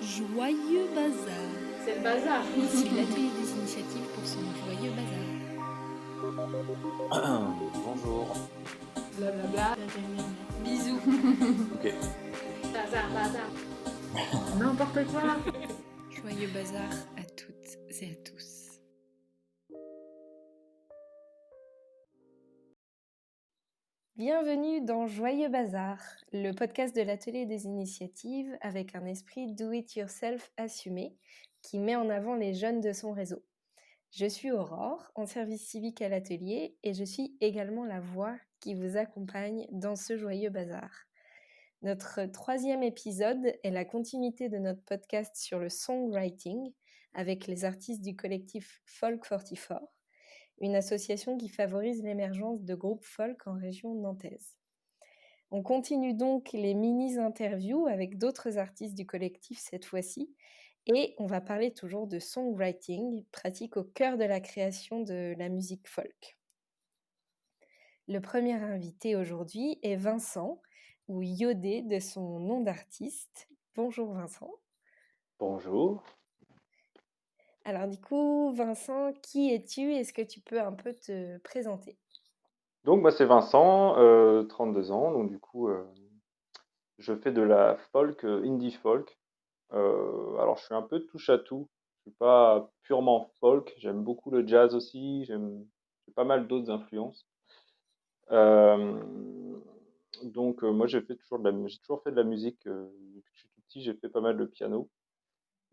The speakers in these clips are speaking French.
Joyeux bazar. C'est le bazar. C'est l'atelier des initiatives pour son joyeux bazar. Bonjour. Blablabla. Bisous. Ok. Bazar. N'importe quoi. Joyeux bazar à toutes et à tous. Bienvenue dans Joyeux Bazar, le podcast de l'atelier des initiatives avec un esprit do-it-yourself assumé qui met en avant les jeunes de son réseau. Je suis Aurore, en service civique à l'atelier et je suis également la voix qui vous accompagne dans ce joyeux bazar. Notre 3e épisode est la continuité de notre podcast sur le songwriting avec les artistes du collectif Folk 44, une association qui favorise l'émergence de groupes folk en région nantaise. On continue donc les mini-interviews avec d'autres artistes du collectif cette fois-ci, et on va parler toujours de songwriting, pratique au cœur de la création de la musique folk. Le premier invité aujourd'hui est Vincent, ou Yodé de son nom d'artiste. Bonjour Vincent. Bonjour. Alors du coup, Vincent, qui es-tu? Est-ce que tu peux un peu te présenter? Donc, moi, c'est Vincent, 32 ans. Donc, du coup, je fais de la folk, indie folk. Alors, je suis un peu touche à tout. Je suis pas purement folk. J'aime beaucoup le jazz aussi. J'ai pas mal d'autres influences. Euh, donc, moi, j'ai toujours fait de la musique. Depuis que je suis tout petit, j'ai fait pas mal de piano.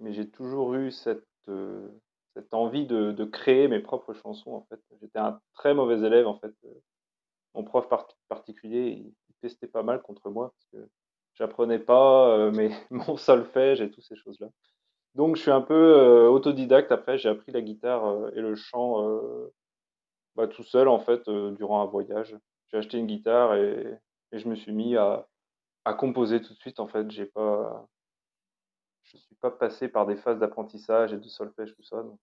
Mais j'ai toujours eu cette envie de créer mes propres chansons, en fait. J'étais un très mauvais élève, en fait. Mon prof particulier, il testait pas mal contre moi parce que j'apprenais pas mon solfège et toutes ces choses-là. Donc je suis un peu autodidacte. Après, j'ai appris la guitare et le chant tout seul en fait durant un voyage. J'ai acheté une guitare et je me suis mis à composer tout de suite. En fait, je suis pas passé par des phases d'apprentissage et de solfège tout ça. Donc,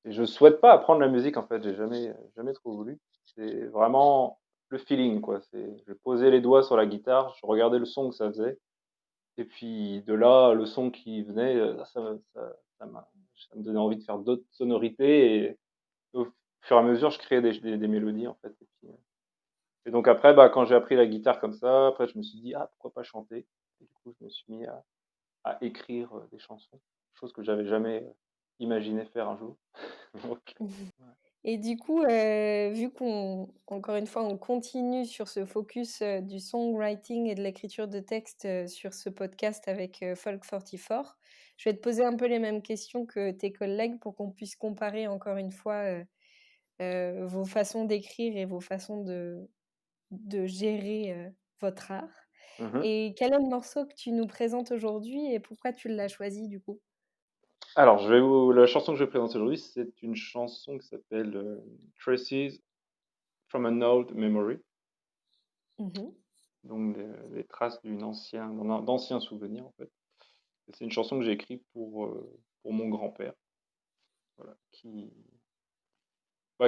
et je souhaite pas apprendre la musique en fait. J'ai jamais trop voulu. C'est vraiment le feeling quoi. Je posais les doigts sur la guitare, je regardais le son que ça faisait, et puis de là, le son qui venait, ça me donnait envie de faire d'autres sonorités, et au fur et à mesure, je créais des mélodies en fait. Et donc après, quand j'ai appris la guitare comme ça, après je me suis dit ah pourquoi pas chanter. Et du coup, je me suis mis à écrire des chansons, chose que j'avais jamais imaginé faire un jour. Donc, ouais. Et du coup, vu qu'encore une fois, on continue sur ce focus du songwriting et de l'écriture de textes sur ce podcast avec Folk 44, je vais te poser un peu les mêmes questions que tes collègues pour qu'on puisse comparer encore une fois vos façons d'écrire et vos façons de gérer votre art. Mhm. Et quel est le morceau que tu nous présentes aujourd'hui et pourquoi tu l'as choisi du coup? Alors, la chanson que je vais présenter aujourd'hui, c'est une chanson qui s'appelle Traces from an Old Memory, Mhm. donc des traces d'anciens souvenirs en fait. Et c'est une chanson que j'ai écrite pour mon grand-père, voilà, qui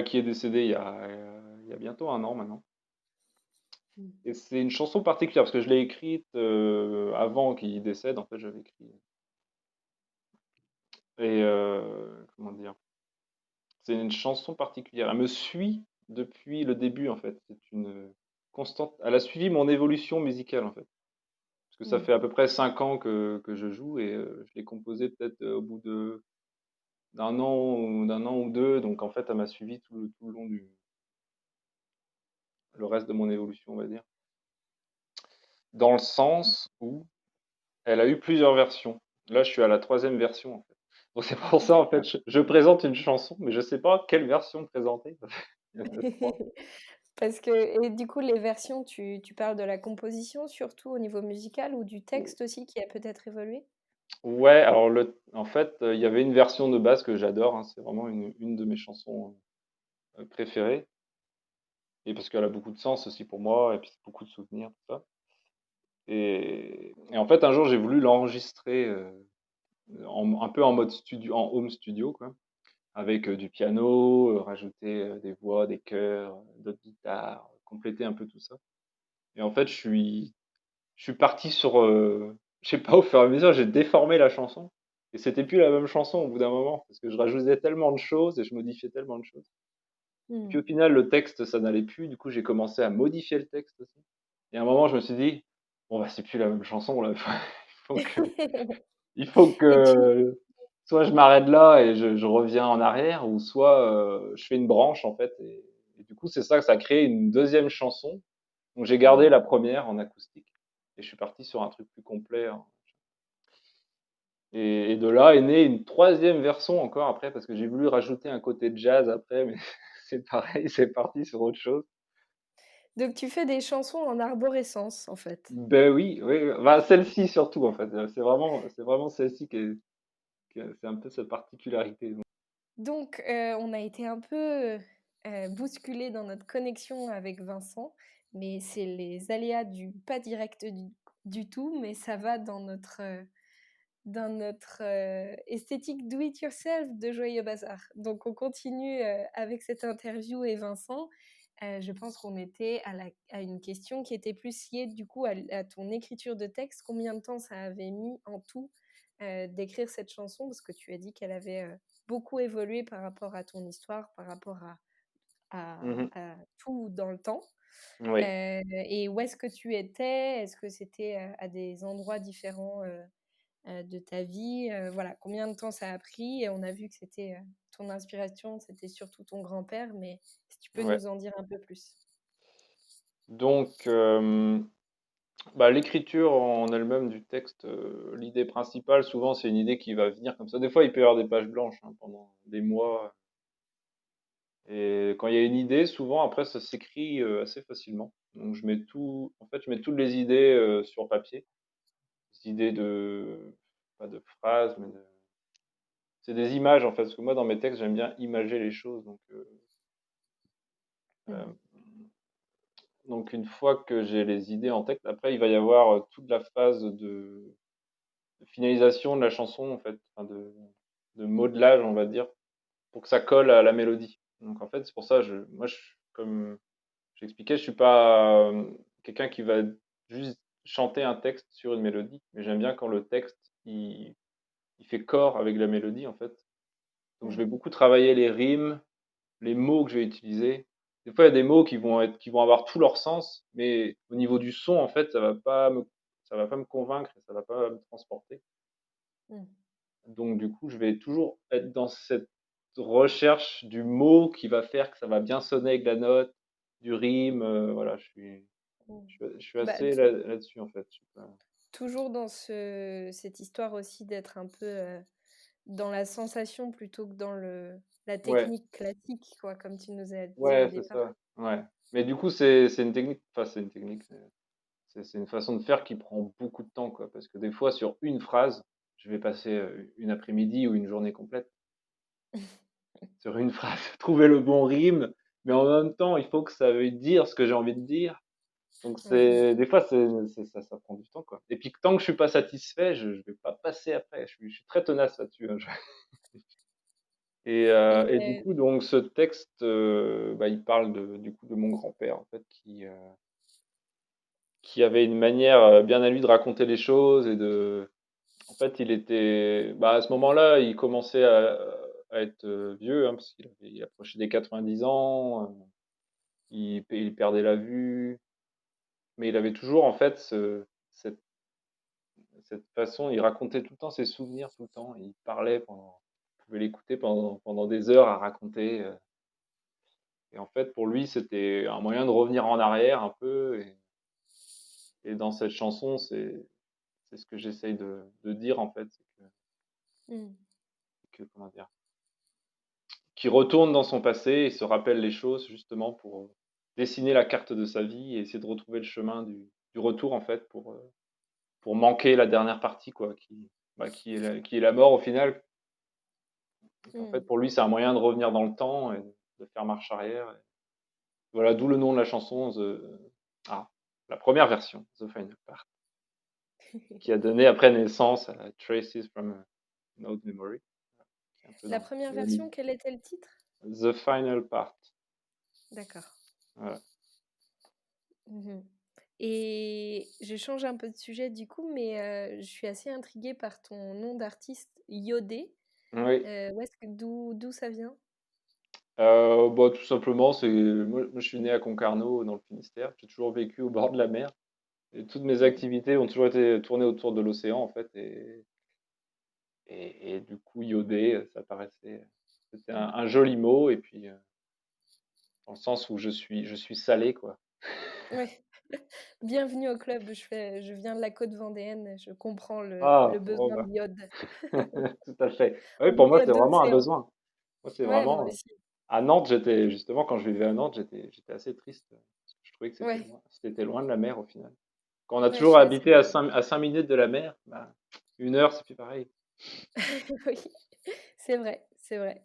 est décédé il y a bientôt un an maintenant. Et c'est une chanson particulière parce que je l'ai écrite avant qu'il décède, en fait, j'avais écrit. Et comment dire? C'est une chanson particulière. Elle me suit depuis le début, en fait. C'est une constante. Elle a suivi mon évolution musicale, en fait. Parce que ça Mm. fait à peu près 5 ans que je joue, et je l'ai composée peut-être au bout d'un an ou deux. Donc, en fait, elle m'a suivi tout le long le reste de mon évolution, on va dire. Dans le sens où elle a eu plusieurs versions. Là, je suis à la 3e version, en fait. Donc, c'est pour ça, en fait, D'accord. je présente une chanson, mais je sais pas quelle version présenter. Il y en a 3. Parce que, et du coup, les versions, tu parles de la composition surtout au niveau musical ou du texte aussi qui a peut-être évolué? Ouais, alors en fait, il y avait une version de base que j'adore, hein, c'est vraiment une de mes chansons préférées, et parce qu'elle a beaucoup de sens aussi pour moi, et puis c'est beaucoup de souvenirs, tout ça. Et en fait, un jour, j'ai voulu l'enregistrer un peu en mode studio, en home studio, quoi, avec du piano, rajouter des voix, des chœurs, d'autres guitares, compléter un peu tout ça. Et en fait, je suis parti sur. je sais pas, au fur et à mesure, j'ai déformé la chanson. Et c'était plus la même chanson au bout d'un moment, parce que je rajoutais tellement de choses et je modifiais tellement de choses. Et Mmh. puis au final, le texte, ça n'allait plus. Du coup, j'ai commencé à modifier le texte aussi. Et à un moment, je me suis dit, bon, bah, c'est plus la même chanson, là. Il faut que, il faut Et tu que soit je m'arrête là et je reviens en arrière, ou soit je fais une branche, en fait. Et du coup, c'est ça que ça a créé une deuxième chanson. Donc j'ai gardé mmh. la première en acoustique et je suis parti sur un truc plus complet, hein. Et de là est née une troisième version encore après, parce que j'ai voulu rajouter un côté jazz après, mais c'est pareil, c'est parti sur autre chose. Donc tu fais des chansons en arborescence, en fait? Ben oui, oui, bah, celle-ci surtout en fait, c'est vraiment celle-ci c'est un peu sa particularité. Donc, on a été un peu, bousculés dans notre connexion avec Vincent, mais c'est les aléas du pas direct du tout, mais ça va dans notre, esthétique do it yourself de Joyeux Bazar. Donc on continue, avec cette interview et Vincent. Je pense qu'on était à une question qui était plus liée du coup à ton écriture de texte. Combien de temps ça avait mis en tout, d'écrire cette chanson? Parce que tu as dit qu'elle avait, beaucoup évolué par rapport à ton histoire, par rapport Mmh. à tout dans le temps. Oui, Et où est-ce que tu étais? Est-ce que c'était, à des endroits différents, de ta vie, voilà, combien de temps ça a pris? Et on a vu que c'était, ton inspiration, c'était surtout ton grand-père, mais si tu peux ouais. nous en dire un peu plus? Donc bah, l'écriture en elle-même du texte, l'idée principale souvent c'est une idée qui va venir comme ça. Des fois il peut y avoir des pages blanches, hein, pendant des mois. Et quand il y a une idée, souvent après ça s'écrit, assez facilement. Donc je mets toutes les idées, sur papier. Des idées pas de phrases, mais c'est des images en fait, parce que moi dans mes textes, j'aime bien imager les choses. Mmh. Hem, donc une fois que j'ai les idées en tête, après il va y avoir, toute la phase de finalisation de la chanson en fait, enfin de modelage on va dire, pour que ça colle à la mélodie. Donc en fait, c'est pour ça, comme j'expliquais, je suis pas, quelqu'un qui va juste chanter un texte sur une mélodie, mais j'aime bien quand le texte, il fait corps avec la mélodie, en fait. Donc je Mmh. vais beaucoup travailler les rimes, les mots que je vais utiliser. Des fois, il y a des mots qui vont avoir tout leur sens, mais au niveau du son, en fait, ça va pas me convaincre et ça va pas me transporter. Mmh. Donc du coup, je vais toujours être dans cette recherche du mot qui va faire que ça va bien sonner avec la note, du rime, voilà, Mmh. je suis Bah, assez là-dessus, en fait. Je suis pas toujours dans cette histoire aussi d'être un peu, dans la sensation plutôt que dans la ouais, technique classique, quoi, comme tu nous as dit au ouais, c'est départ. ça, ouais. Mais du coup, c'est une technique, enfin, c'est une technique, c'est une façon de faire qui prend beaucoup de temps, quoi, parce que des fois, sur une phrase, je vais passer, une après-midi ou une journée complète sur une phrase, trouver le bon rime, mais en même temps, il faut que ça veuille dire ce que j'ai envie de dire. Donc Ouais. c'est des fois, ça prend du temps, quoi. Et puis tant que je suis pas satisfait, je vais pas passer après. Je suis très tenace là-dessus, hein, je Et et du coup, donc ce texte, bah, il parle du coup, de mon grand-père, en fait, qui avait une manière, bien à lui de raconter les choses et en fait, il était bah, à ce moment-là, il commençait à être, vieux, hein, parce il approchait des 90 ans, il perdait la vue, mais il avait toujours, en fait, cette cette façon, il racontait tout le temps ses souvenirs, tout le temps. Il parlait pendant On pouvait l'écouter pendant des heures à raconter, et en fait, pour lui, c'était un moyen de revenir en arrière un peu, et dans cette chanson, c'est ce que j'essaye de dire, en fait, mmh. comment dire? Qu'il retourne dans son passé et se rappelle les choses justement pour, dessiner la carte de sa vie et essayer de retrouver le chemin du retour, en fait, pour manquer la dernière partie, quoi, qui est la mort au final. En fait, Mmh. pour lui, c'est un moyen de revenir dans le temps et de faire marche arrière. Et voilà, d'où le nom de la chanson, ah, la première version, The Final Part, qui a donné après naissance à Traces from an Old Memory, qui est un peu La dans première la même version, idée. quel était le titre? The Final Part, D'accord. voilà. Mmh. Et je change un peu de sujet du coup, mais je suis assez intriguée par ton nom d'artiste Yodé. Oui. Où est-ce que d'où ça vient? Bah, tout simplement, c'est moi je suis né à Concarneau dans le Finistère. J'ai toujours vécu au bord de la mer et toutes mes Mmh. activités ont toujours été tournées autour de l'océan en fait et du coup iodé, ça paraissait c'était un joli mot et puis, dans le sens où je suis salé quoi. Ouais. Bienvenue au club, je viens de la côte vendéenne, je comprends le Ah! Oh besoin bah, de iode. tout à fait. Oui, On pour moi, boit c'est de vraiment un l'océan. besoin. Moi, c'est Ouais, moi vraiment, aussi. à Nantes, j'étais justement quand je vivais à Nantes, j'étais assez triste, parce que je trouvais que Ouais, c'était loin de la mer au final. Quand on a ouais, je toujours suis assez habité à 5 minutes de la mer, bah, 1 heure, c'est plus pareil. oui, c'est vrai, c'est vrai.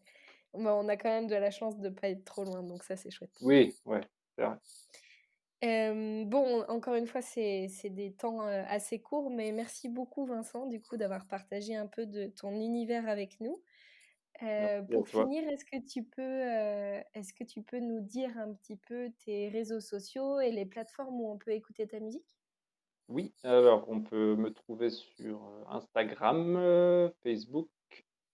Bah, on a quand même de la chance de pas être trop loin, donc ça, c'est chouette. Oui, ouais, c'est vrai. Bon, encore une fois, c'est des temps, assez courts, mais merci beaucoup Vincent, du coup, d'avoir partagé un peu de ton univers avec nous. Merci à Pour toi. finir, est-ce que tu peux nous dire un petit peu tes réseaux sociaux et les plateformes où on peut écouter ta musique? Oui, alors on peut me trouver sur, Instagram, Facebook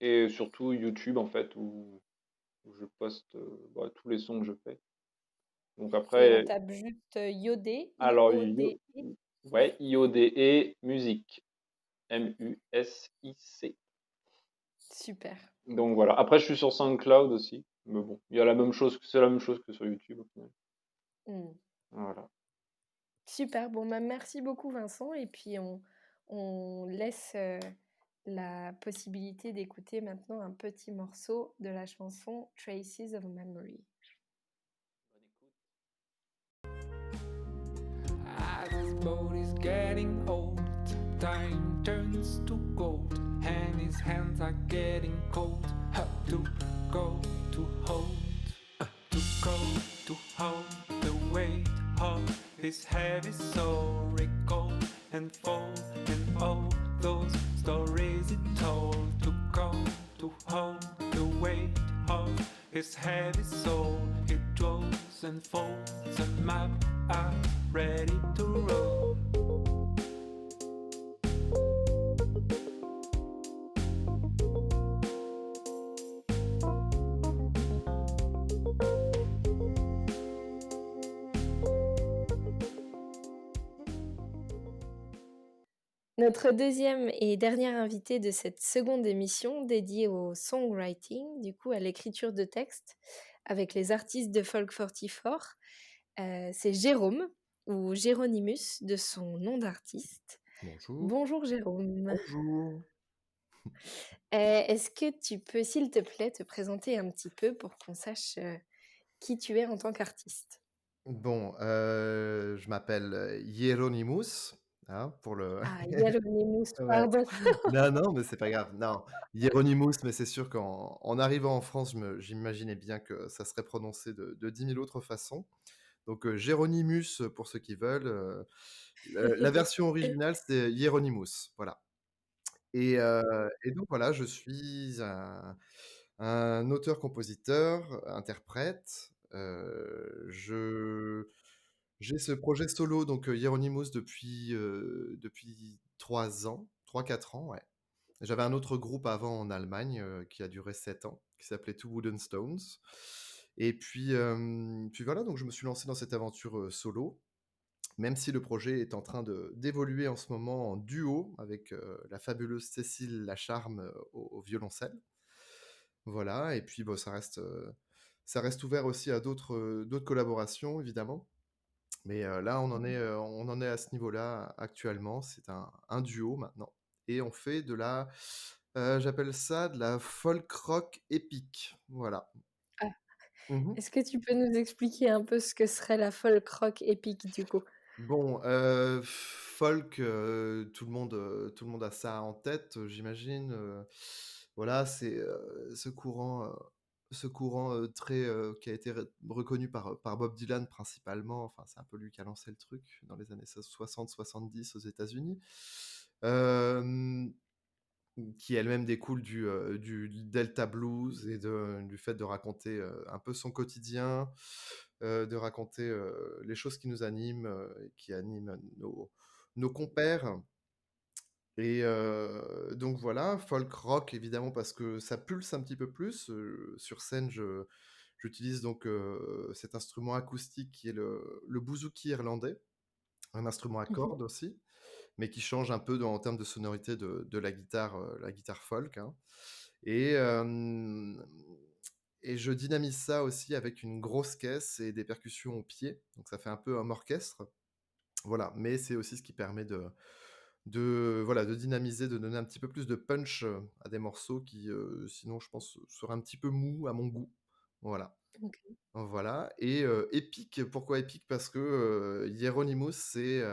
et surtout YouTube en fait où je poste, bah, tous les sons que je fais. Donc Et on après tape juste, Yodé, alors yo I-O-D-E? ouais, IODE Musique. MUSIC. Super. Donc voilà. Après, je suis sur SoundCloud aussi. Mais bon, il y a la même chose, c'est la même chose que sur YouTube au final. Mmh. Voilà. Super, bon, bah, merci beaucoup Vincent et puis on laisse, la possibilité d'écouter maintenant un petit morceau de la chanson Traces of Memory. As his body's getting old, time turns to gold, and his hands are getting cold. Have to go to hold, to go to hold the weight of his heavy soul, recall and fall, and all those stories he told. To go to hold the weight of his heavy soul, he draws and folds a map are ready to roll. Notre deuxième et dernière invitée de cette seconde émission dédiée au songwriting, du coup à l'écriture de textes avec les artistes de Folk 44, c'est Jérôme ou Géronimus de son nom d'artiste. Bonjour. Bonjour Jérôme. Bonjour. Est-ce que tu peux, s'il te plaît, te présenter un petit peu pour qu'on sache, qui tu es en tant qu'artiste? Bon, je m'appelle, Hieronymus, hein, pour le Ah, Hieronymus, ouais. pardon. Non, non, mais c'est pas grave. Non, Hieronymus, mais c'est sûr qu'en arrivant en France, j'imaginais bien que ça serait prononcé de 10 000 autres façons. Donc, Géronymus, pour ceux qui veulent, la version originale, c'est Hieronymus, voilà. Et donc voilà, je suis un auteur-compositeur, interprète, j'ai ce projet solo, donc Hieronymus depuis 3 ans, 3-4 ans, ouais. J'avais un autre groupe avant en Allemagne, qui a duré 7 ans, qui s'appelait Two Wooden Stones. Et puis voilà, donc je me suis lancé dans cette aventure, solo, même si le projet est en train d'évoluer en ce moment en duo avec, la fabuleuse Cécile Lacharme, au violoncelle. Voilà, et puis bah, ça reste ouvert aussi à d'autres collaborations évidemment. Mais là, on en est à ce niveau-là actuellement. C'est un duo maintenant et on fait j'appelle ça de la folk rock épique. Voilà. Ah, Mmh. est-ce que tu peux nous expliquer un peu ce que serait la folk rock épique, du coup? Bon, folk, tout le monde a ça en tête, j'imagine, voilà, c'est, ce courant, très, qui a été reconnu par Bob Dylan principalement, enfin, c'est un peu lui qui a lancé le truc dans les années 60-70 aux États-Unis. Hem Qui elle-même découle du delta blues et du fait de raconter, un peu son quotidien, de raconter les choses qui nous animent, et qui animent nos compères. Et donc voilà, folk rock évidemment parce que ça pulse un petit peu plus. Sur scène, j'utilise donc cet instrument acoustique qui est le bouzouki irlandais, un instrument à Mmh. cordes aussi, mais qui change un peu en termes de sonorité de la guitare folk, hein. Et, et je dynamise ça aussi avec une grosse caisse et des percussions au pied, donc ça fait un peu un orchestre. Voilà, mais c'est aussi ce qui permet voilà, de dynamiser, de donner un petit peu plus de punch, à des morceaux qui, sinon je pense, seraient un petit peu mous à mon goût. Voilà. OK. Voilà et épique, pourquoi épique? Parce que, Hieronymus, c'est,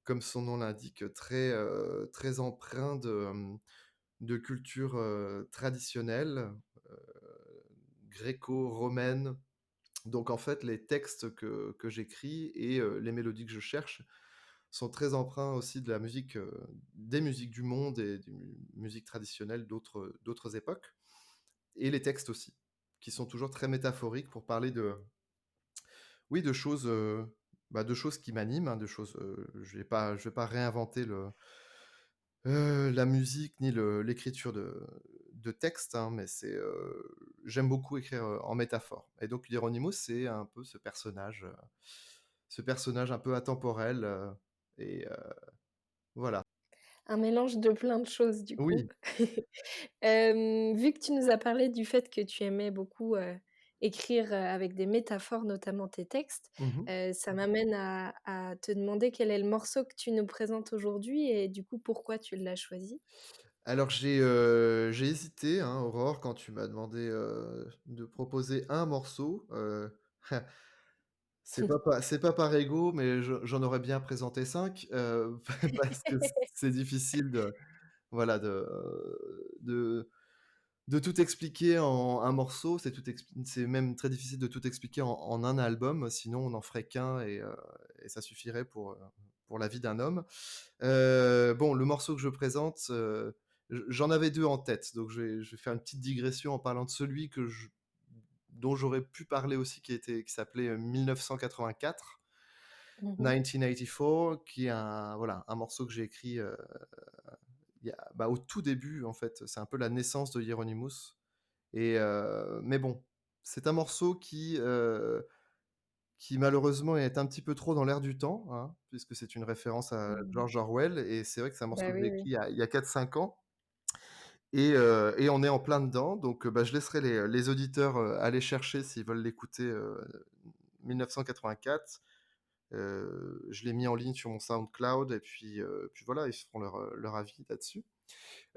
comme son nom l'indique, très empreint de culture, traditionnelle, heu, gréco-romaine. Donc en fait, les textes que j'écris et les mélodies que je cherche sont très empreints aussi de la musique, des musiques du monde et des musiques traditionnelles d'autres époques et les textes aussi, qui sont toujours très métaphoriques pour parler de oui, de choses qui m'animent, hein, de choses, je vais pas réinventer la musique ni l'écriture de textes, hein, mais j'aime beaucoup écrire, en métaphore et donc l'Hieronymus, c'est un peu ce personnage un peu atemporel, et voilà. Un mélange de plein de choses du coup. Oui. Vu que tu nous as parlé du fait que tu aimais beaucoup, écrire, avec des métaphores, notamment tes textes, Mmh. ça m'amène à te demander quel est le morceau que tu nous présentes aujourd'hui et du coup pourquoi tu l'as choisi? Alors j'ai hésité, hein, Aurore, quand tu m'as demandé, de proposer un morceau, c'est pas par ego, mais j'en aurais bien présenté 5, parce que c'est difficile voilà, de de tout expliquer en un morceau. C'est même très difficile de tout expliquer en un album, sinon on n'en ferait qu'un et ça suffirait pour la vie d'un homme. Bon, le morceau que je présente, j'en avais 2 en tête, donc je vais faire une petite digression en parlant de celui dont j'aurais pu parler aussi qui s'appelait, 1984, Mmh. 1984, qui est voilà, un morceau que j'ai écrit, au tout début, en fait. C'est un peu la naissance de Hieronymus et mais bon, c'est un morceau qui malheureusement est un petit peu trop dans l'air du temps, hein, puisque c'est une référence à Mmh. George Orwell et c'est vrai que c'est un morceau Bah que j'ai oui, écrit oui. il y a 4-5 ans et on est en plein dedans donc je laisserai les auditeurs, aller chercher s'ils veulent l'écouter, 1984. Je l'ai mis en ligne sur mon SoundCloud et puis voilà, ils se feront leur avis là-dessus.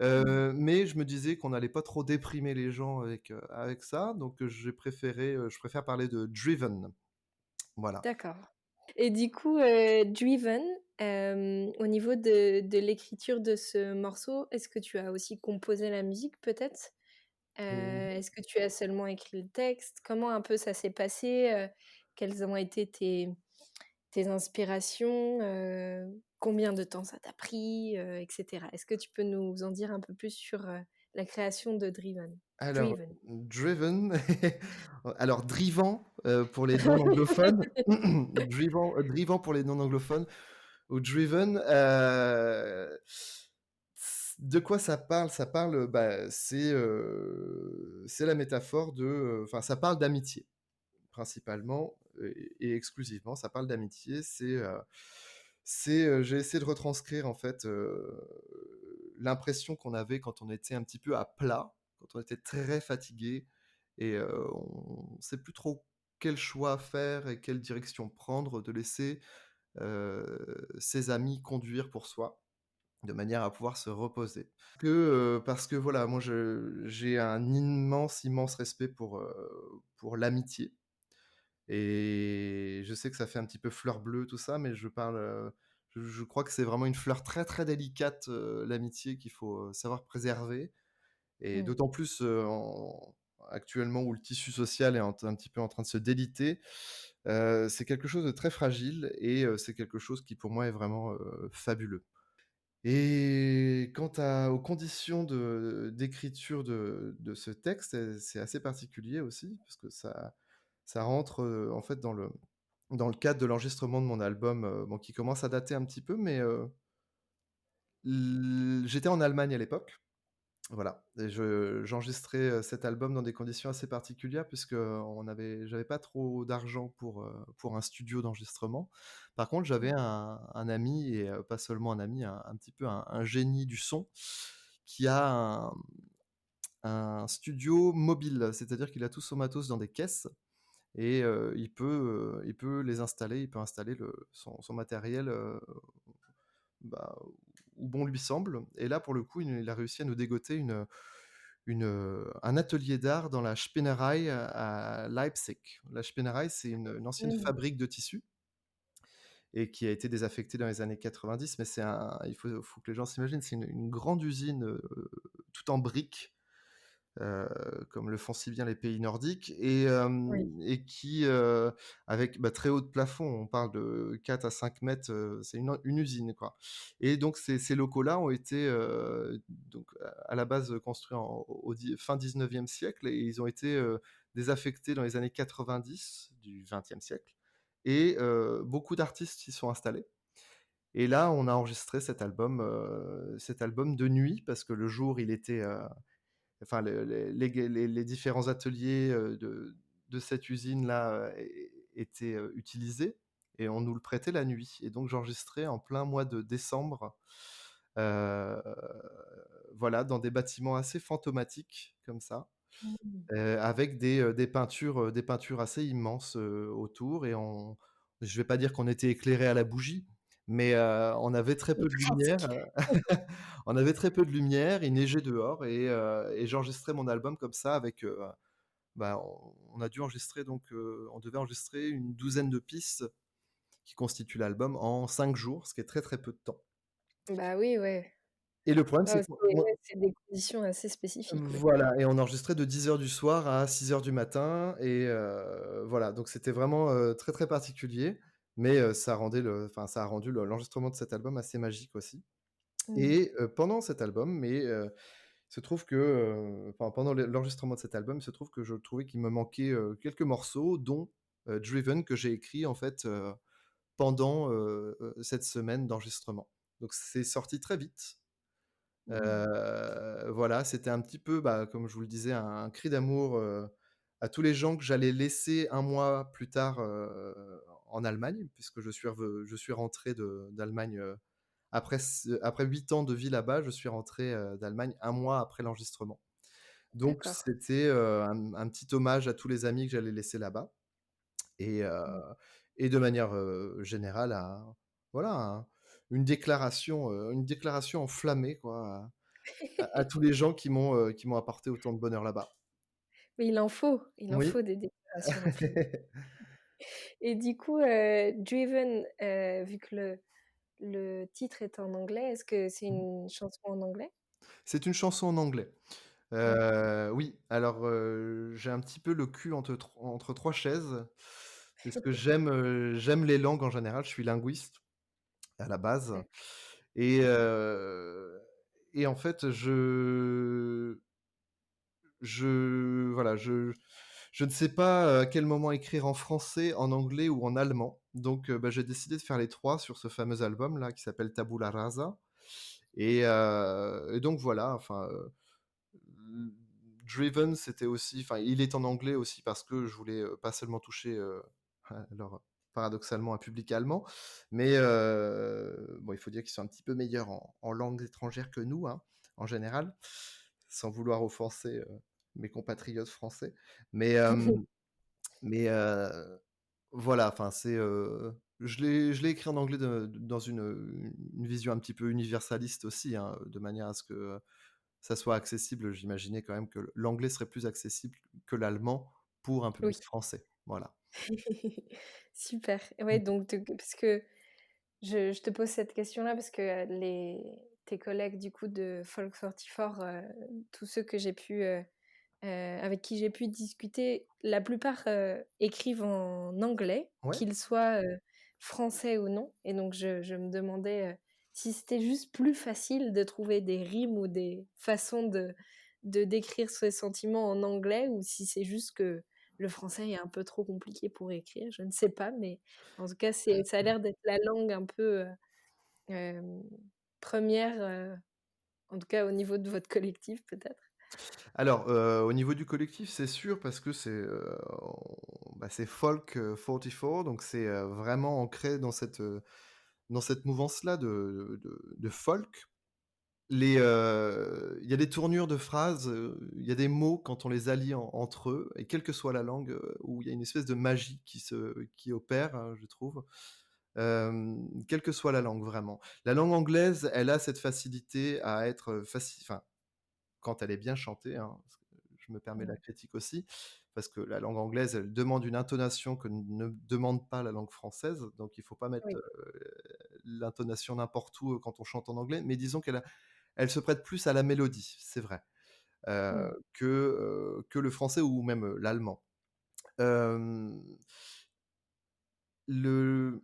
Mmh. Mais je me disais qu'on n'allait pas trop déprimer les gens avec ça, donc je préfère parler de Driven. Voilà. D'accord. Et du coup, Driven, au niveau de l'écriture de ce morceau, est-ce que tu as aussi composé la musique peut-être? Est-ce que tu as seulement écrit le texte? Comment un peu ça s'est passé? Quelles ont été tes inspirations? Combien de temps ça t'a pris? Et cetera. Est-ce que tu peux nous en dire un peu plus sur, la création de Driven? Alors, Driven. Driven, alors Drivan, pour les non anglophones, Drivan pour les non anglophones ou Driven, de quoi ça parle? Ça parle, c'est la métaphore enfin, ça parle d'amitié, principalement et exclusivement, ça parle d'amitié. J'ai essayé de retranscrire, en fait, l'impression qu'on avait quand on était un petit peu à plat, quand on était très fatigué et on ne sait plus trop quel choix faire et quelle direction prendre, de laisser, ses amis conduire pour soi, de manière à pouvoir se reposer. Parce que voilà, moi j'ai un immense, immense respect pour l'amitié et je sais que ça fait un petit peu fleur bleue tout ça, mais je crois que c'est vraiment une fleur très, très délicate, l'amitié qu'il faut, savoir préserver et Mmh. d'autant plus, actuellement où le tissu social est un petit peu en train de se déliter, c'est quelque chose de très fragile et c'est quelque chose qui pour moi est vraiment, fabuleux. Et aux conditions d'écriture de ce texte, c'est assez particulier aussi parce que Ça rentre, en fait, dans le cadre de l'enregistrement de mon album, bon, qui commence à dater un petit peu, mais j'étais en Allemagne à l'époque. Voilà, et j'enregistrais, cet album dans des conditions assez particulières puisque j'avais pas trop d'argent pour un studio d'enregistrement. Par contre, j'avais un ami et pas seulement un ami, un petit peu un génie du son qui a un studio mobile. C'est-à-dire qu'il a tout son matos dans des caisses et il peut les installer, il peut installer son matériel, bah, où bon lui semble. Et là, pour le coup, il a réussi à nous dégoter un atelier d'art dans la Spinnerei à Leipzig. La Spinnerei, c'est une ancienne Mmh. fabrique de tissus et qui a été désaffectée dans les années 90. Mais il faut que les gens s'imaginent, c'est une grande usine tout en briques, comme le font si bien les pays nordiques, Oui. et qui, avec très haut de plafond, on parle de 4 à 5 mètres, c'est une usine, quoi. Et donc ces locaux-là ont été donc à la base construits fin 19e siècle, et ils ont été désaffectés dans les années 90 du 20e siècle. Et beaucoup d'artistes s'y sont installés. Et là, on a enregistré cet album de nuit, parce que le jour, il était enfin les différents ateliers de cette usine-là étaient utilisés, et on nous le prêtait la nuit. Et donc j'enregistrais en plein mois de décembre, euh, voilà, dans des bâtiments assez fantomatiques comme ça, Mmh. avec des peintures assez immenses autour. Et je vais pas dire qu'on était éclairé à la bougie, mais on avait très Le peu de plus lumière. classique. On avait très peu de lumière, il neigeait dehors, et j'enregistrais mon album comme ça avec, on a dû enregistrer donc, on devait enregistrer une douzaine de pistes qui constituent l'album en 5 jours, ce qui est très, très peu de temps. Bah oui, ouais. Et le problème, c'est Ah, que c'est ouais, c'est des conditions assez spécifiques, ouais. voilà, et on enregistrait de 10 heures du soir à 6 heures du matin, et voilà, donc c'était vraiment, très, très particulier, mais ça a rendu l'enregistrement de cet album assez magique aussi. Mmh. Et pendant cet album, il se trouve que, pendant l'enregistrement de cet album, il se trouve que je trouvais qu'il me manquait quelques morceaux, dont Driven, que j'ai écrit en fait pendant cette semaine d'enregistrement. Donc c'est sorti très vite. Mmh. Voilà, c'était un petit peu, comme je vous le disais, un cri d'amour à tous les gens que j'allais laisser un mois plus tard en Allemagne, puisque je suis rentré d'Allemagne après 8 ans de vie là-bas. Je suis rentré d'Allemagne un mois après l'enregistrement. Donc D'accord. c'était un petit hommage à tous les amis que j'allais laisser là-bas, et, Mmh. de manière générale, voilà, une déclaration enflammée, quoi, à tous les gens qui m'ont apporté autant de bonheur là-bas. Mais il en Oui. faut des déclarations enflammées. Et du coup, Driven, vu que le titre est en anglais, est-ce que c'est une chanson en anglais? C'est une chanson en anglais. Ouais. Oui, alors j'ai un petit peu le cul entre 3 chaises, parce que j'aime les langues en général. Je suis linguiste à la base, D'acc et en fait, voilà, je ne sais pas à quel moment écrire en français, en anglais ou en allemand. Donc j'ai décidé de faire les 3 sur ce fameux album-là qui s'appelle Tabula Rasa. Et donc voilà, enfin, Driven, c'était aussi, enfin, il est en anglais aussi parce que je voulais pas seulement toucher, alors paradoxalement, un public allemand, mais bon, il faut dire qu'ils sont un petit peu meilleurs en langues étrangères que nous, hein, en général, sans vouloir offenser mes compatriotes français. Mais, voilà, enfin, je l'ai écrit en anglais dans une vision un petit peu universaliste aussi, hein, de manière à ce que ça soit accessible. J'imaginais quand même que l'anglais serait plus accessible que l'allemand pour un Oui. public français. Voilà. Super. Ouais, Mmh. donc parce que je te pose cette question-là parce que, tes collègues du coup de Folk 44, tous ceux que j'ai pu, avec qui j'ai pu discuter, la plupart, écrivent en anglais, Ouais. qu'ils soient, français ou non, et donc je me demandais, si c'était juste plus facile de trouver des rimes ou des façons de décrire ce sentiment en anglais, ou si c'est juste que le français est un peu trop compliqué pour écrire, je ne sais pas, mais en tout cas, ça a Mmh. l'air d'être la langue un peu, hem, 1re, en tout cas au niveau de votre collectif peut-être? Alors, au niveau du collectif, c'est sûr parce que c'est Folk, 44 donc c'est, vraiment ancré dans cette mouvance-là de folk. Il y a des tournures de phrases, il y a des mots quand on les allie entre eux et quelle que soit la langue, où il y a une espèce de magie qui opère, je trouve, quelle que soit la langue vraiment. La langue anglaise, elle a cette facilité à être, enfin, quand elle est bien chantée, hein, parce que je me permets la Mmh. critique aussi, parce que la langue anglaise, elle demande une intonation que ne demande pas la langue française, donc il faut pas mettre, Oui. l'intonation n'importe où, quand on chante en anglais, mais disons elle se prête plus à la mélodie, c'est vrai, Mmh. que le français ou même, l'allemand. Hem, le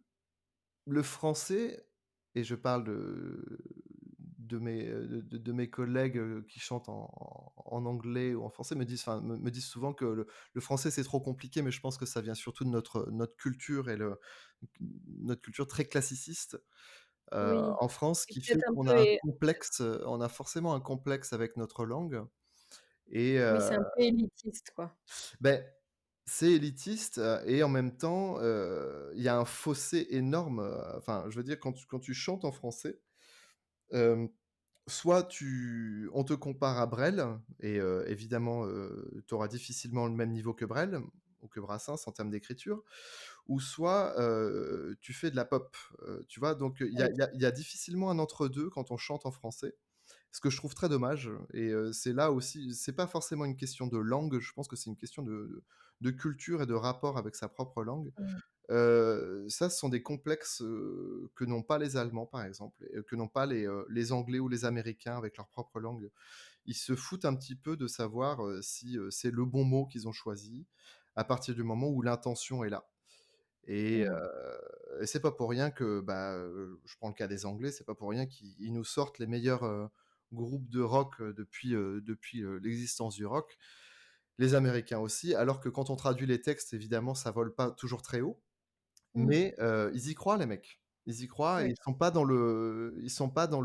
le français et je parle de mes collègues, qui chantent en anglais ou en français me disent souvent que le français, c'est trop compliqué, mais je pense que ça vient surtout de notre culture et notre culture très classiciste, Oui, en France, et qui fait peut-être un qu'on peu a un é complexe, on a forcément un complexe avec notre langue et oui, c'est un peu élitiste, quoi. beh, c'est élitiste, et en même temps, il y a un fossé énorme, enfin, je veux dire quand tu chantes en français, hem, soit on te compare à Brel et évidemment, tu auras difficilement le même niveau que Brel ou que Brassens en termes d'écriture, ou soit, tu fais de la pop, tu vois? Donc Oui. il y a difficilement un entre 2 quand on chante en français. Ce que je trouve très dommage et c'est là aussi c'est pas forcément une question de langue, je pense que c'est une question de culture et de rapport avec sa propre langue. Mmh. Ça, ce sont des complexes, que n'ont pas les Allemands, par exemple, et que n'ont pas les Anglais ou les Américains avec leur propre langue. Ils se foutent un petit peu de savoir, si, c'est le bon mot qu'ils ont choisi, à partir du moment où l'intention est là. Mmh. Et c'est pas pour rien que, je prends le cas des Anglais, c'est pas pour rien qu'ils nous sortent les meilleurs, groupes de rock, depuis, l'existence du rock. Les Américains aussi, alors que quand on traduit les textes, évidemment, ça vole pas toujours très haut, Mmh. mais ils y croient les mecs. Ils y croient et Oui. ils sont pas dans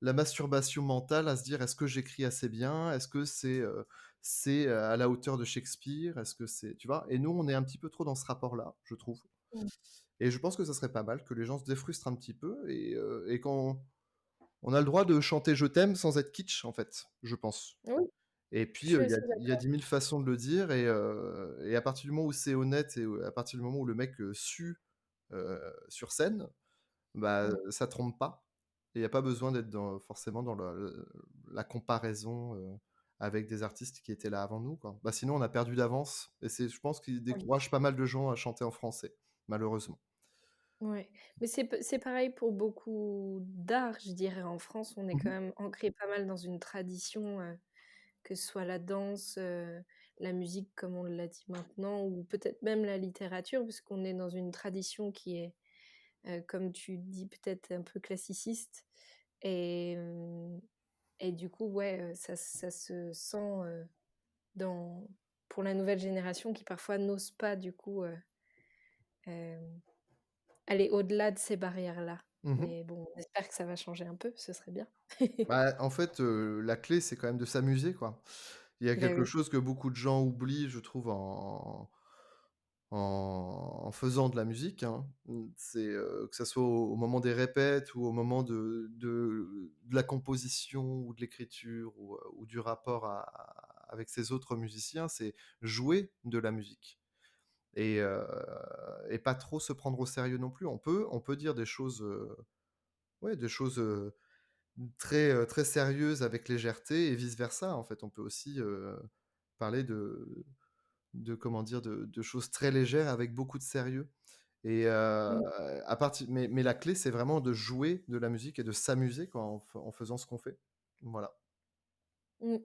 la masturbation mentale à se dire: «Est-ce que j'écris assez bien? Est-ce que à la hauteur de Shakespeare? Est-ce que c'est» tu vois? Et nous, on est un petit peu trop dans ce rapport-là, je trouve. Mmh. Et je pense que ça serait pas mal que les gens se défrustrent un petit peu et qu'on on a le droit de chanter «Je t'aime» sans être kitsch, en fait, je pense. Oui, Et je puis, suis il assez y a d'accord. 10 000 façons de le dire et à partir du moment où c'est honnête et à partir du moment où le mec, sue, sur scène, Mmh. ça trompe pas et il y a pas besoin d'être forcément dans la comparaison, avec des artistes qui étaient là avant nous, quoi. Sinon on a perdu d'avance et c'est je pense qu'il Oui. décourage pas mal de gens à chanter en français, malheureusement. Ouais, mais c'est pareil pour beaucoup d'art, je dirais. En France, on est Mmh quand mh. même ancré pas mal dans une tradition, que ce soit la danse, la musique comme on l'a dit maintenant, ou peut-être même la littérature, puisqu'on est dans une tradition qui est, comme tu dis, peut-être un peu classiciste et et du coup, ouais, ça se sent, dans pour la nouvelle génération qui parfois n'ose pas du coup, hem aller au-delà de ces barrières-là. Mmh. Mais bon, on espère que ça va changer un peu, ce serait bien. En fait, la clé, c'est quand même de s'amuser, quoi. Il y a Bah quelque oui. chose que beaucoup de gens oublient, je trouve, en faisant de la musique, hein. C'est, que ça soit au moment des répètes ou au moment de la composition ou de l'écriture ou du rapport avec ses autres musiciens, c'est jouer de la musique et pas trop se prendre au sérieux non plus. On peut dire des choses, ouais, des choses, très sérieuses avec légèreté et vice versa, en fait. On peut aussi, parler comment dire? De choses très légères avec beaucoup de sérieux et Mmh, mais la clé, c'est vraiment de jouer de la musique et de s'amuser quoi, en faisant ce qu'on fait. Voilà. mmh.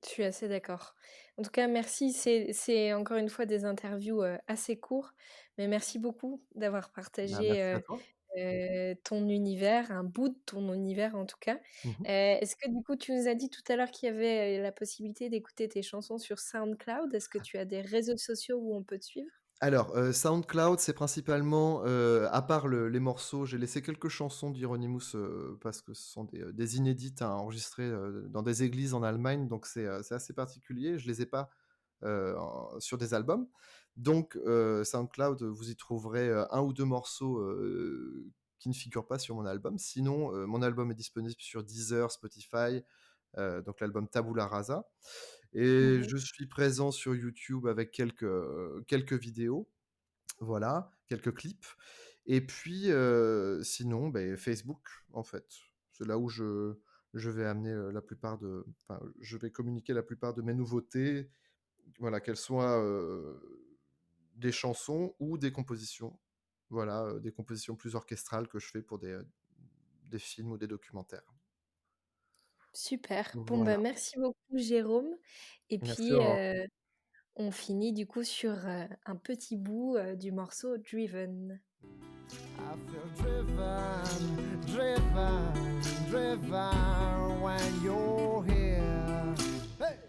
Je suis assez d'accord. En tout cas, merci. C'est encore une fois des interviews, assez courts, mais merci beaucoup d'avoir partagé, Merci à toi. ton univers, un bout de ton univers en tout cas. Mmh. Est-ce que du coup tu nous as dit tout à l'heure qu'il y avait, la possibilité d'écouter tes chansons sur SoundCloud? Est-ce que tu as des réseaux sociaux où on peut te suivre? Alors, SoundCloud, c'est principalement, à part les morceaux, j'ai laissé quelques chansons d'Hieronymus, parce que ce sont des inédites à enregistrer, dans des églises en Allemagne, donc c'est assez particulier. Je les ai pas, sur des albums. Donc, SoundCloud, vous y trouverez, 1 ou 2 morceaux, qui ne figurent pas sur mon album. Sinon, mon album est disponible sur Deezer, Spotify, donc l'album Tabula Rasa. Et Mmh. je suis présent sur YouTube avec quelques vidéos, voilà, quelques clips. Et puis, sinon, beh, Facebook, en fait. C'est là où je vais amener, la plupart de enfin, je vais communiquer la plupart de mes nouveautés, voilà, qu'elles soient, des chansons ou des compositions. Voilà, des compositions plus orchestrales que je fais pour des films ou des documentaires. Super. Bon, bah, Voilà. merci beaucoup Jérôme et Merci, puis, Aurore. on finit du coup sur, un petit bout, du morceau Driven. I feel driven, driven, driven when you're here. Hey!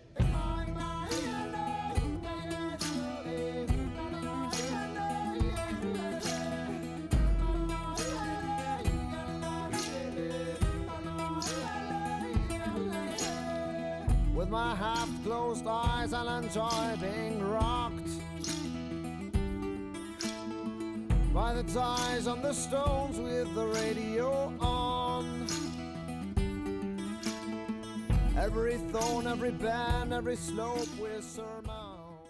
With my half-closed eyes, I'll enjoy being rocked by the ties on the stones with the radio on. Every thorn, every bend, every slope we surmount.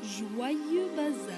Joyeux bazar.